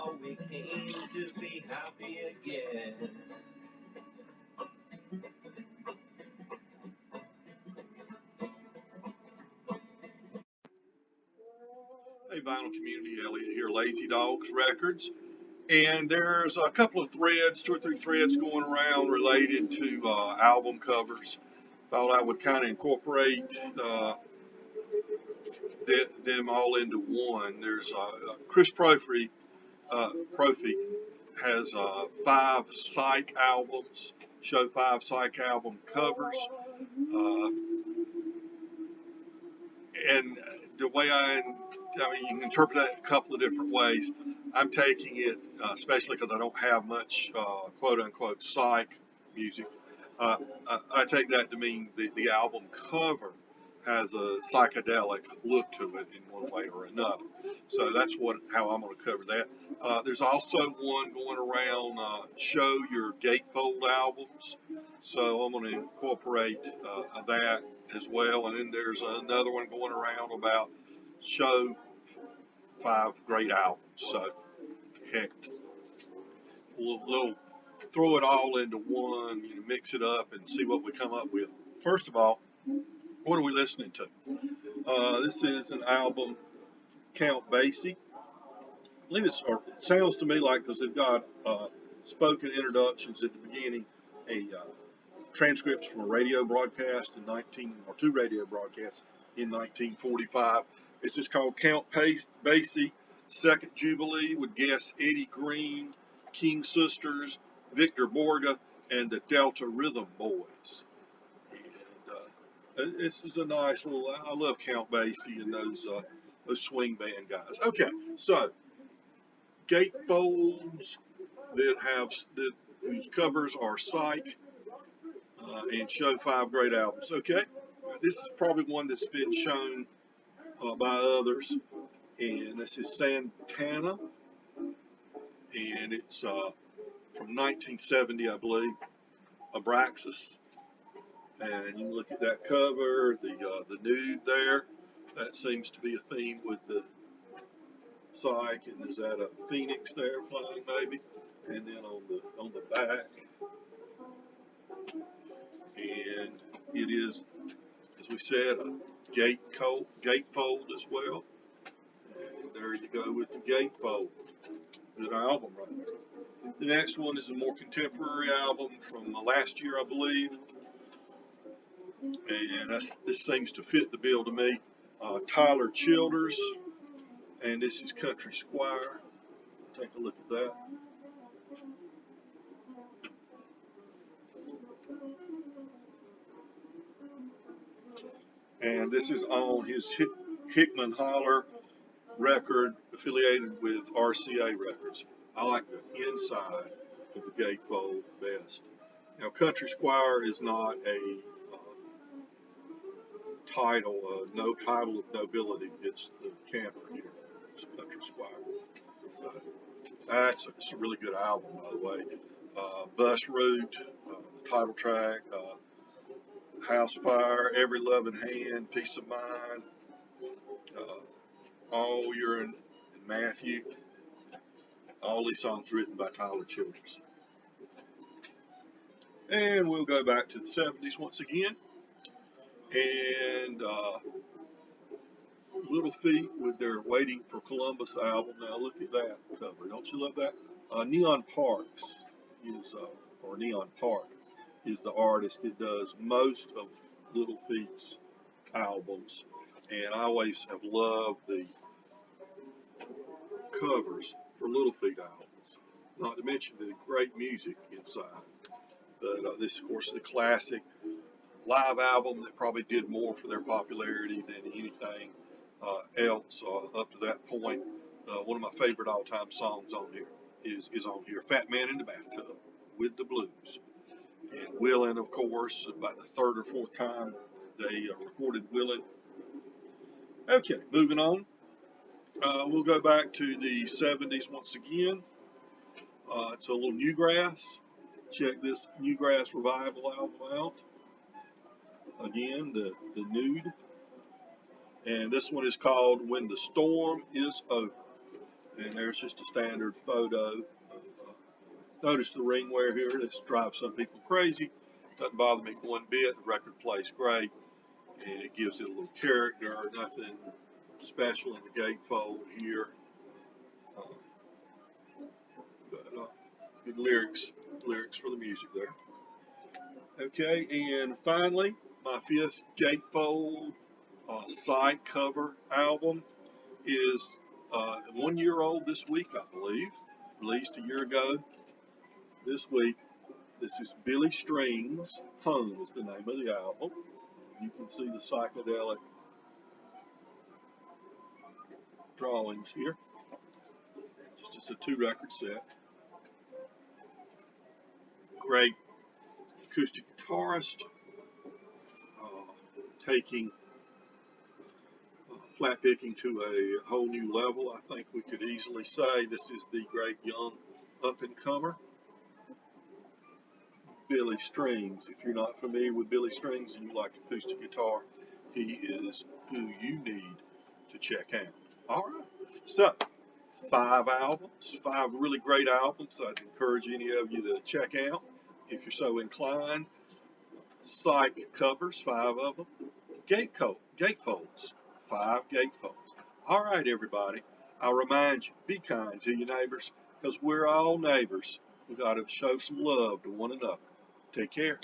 how we came to be happy again. Hey, vinyl community, Elliot here, Lazy Dogs Records. And there's a couple of threads, 2 or 3 threads going around related to album covers. Thought I would kind of incorporate them all into one. There's Chris Prophy has 5 Psych albums, show 5 Psych album covers. And the way I mean, you can interpret that a couple of different ways. I'm taking it, especially because I don't have much quote unquote psych music. I take that to mean the album cover has a psychedelic look to it in one way or another. So that's how I'm going to cover that. There's also one going around show your Gatefold albums. So I'm going to incorporate that as well. And then there's another one going around about show 5 great albums. So heck, we'll throw it all into one, mix it up and see what we come up with. First of all, what are we listening to? This is an album, Count Basie. I believe it sounds to me like, because they've got spoken introductions at the beginning, transcripts from a radio broadcast in 2 radio broadcasts in 1945. This is called Count Basie, Second Jubilee, with guests Eddie Green, King Sisters, Victor Borga, and the Delta Rhythm Boys. And this is a nice little, I love Count Basie and those swing band guys. Okay, so gatefolds whose covers are Psych and show 5 great albums. Okay, this is probably one that's been shown by others, and this is Santana, and it's from 1970, I believe, Abraxas. And you look at that cover, the nude there. That seems to be a theme with the Psych. And is that a phoenix there flying maybe? And then on the back, and it is, as we said, a gatefold as well. And there you go with the gatefold. Good album right there. The next one is a more contemporary album from last year, I believe. And this seems to fit the bill to me. Tyler Childers, and this is Country Squire. Take a look at that. And this is on his Hickman Holler record affiliated with RCA Records. I like the inside of the gatefold best. Now, Country Squire is not a no title of nobility. It's the camper here. It's Country Squire. So it's a really good album, by the way. Bus Route, title track, House Fire, Every Loving Hand, Peace of Mind, All Urine, and Matthew. All these songs written by Tyler Childers. And we'll go back to the 70s once again. And Little Feat with their Waiting for Columbus album. Now look at that cover. Don't you love that? Neon Park is the artist that does most of Little Feat's albums. And I always have loved the covers for Little Feat albums. Not to mention the great music inside. But this, of course, is a classic live album that probably did more for their popularity than anything else up to that point. One of my favorite all-time songs on here is on here, Fat Man in the Bathtub with the Blues. And Willin', of course, about the 3rd or 4th time they recorded Willin'. Okay, moving on. We'll go back to the 70s once again. It's a little Newgrass. Check this Newgrass Revival album out. Again, the nude. And this one is called When the Storm is Over. And there's just a standard photo. Notice the ring wear here. This drives some people crazy. Doesn't bother me one bit. The record plays great, and it gives it a little character. Nothing special in the gatefold here, uh, but good lyrics for the music there. Okay, and finally, my fifth gatefold side cover album is 1 year old this week, I believe. Released a year ago this week. This is Billy Strings. Home is the name of the album. You can see the psychedelic drawings here. It's just a 2 record set. Great acoustic guitarist, taking flat picking to a whole new level. I think we could easily say this is the great young up and comer, Billy Strings. If you're not familiar with Billy Strings and you like acoustic guitar, he is who you need to check out. All right, so 5 albums, 5 really great albums I'd encourage any of you to check out if you're so inclined. Psych covers, 5 of them. Gatefolds, 5 gatefolds. All right, everybody. I'll remind you, be kind to your neighbors, because we're all neighbors. We've got to show some love to one another. Take care.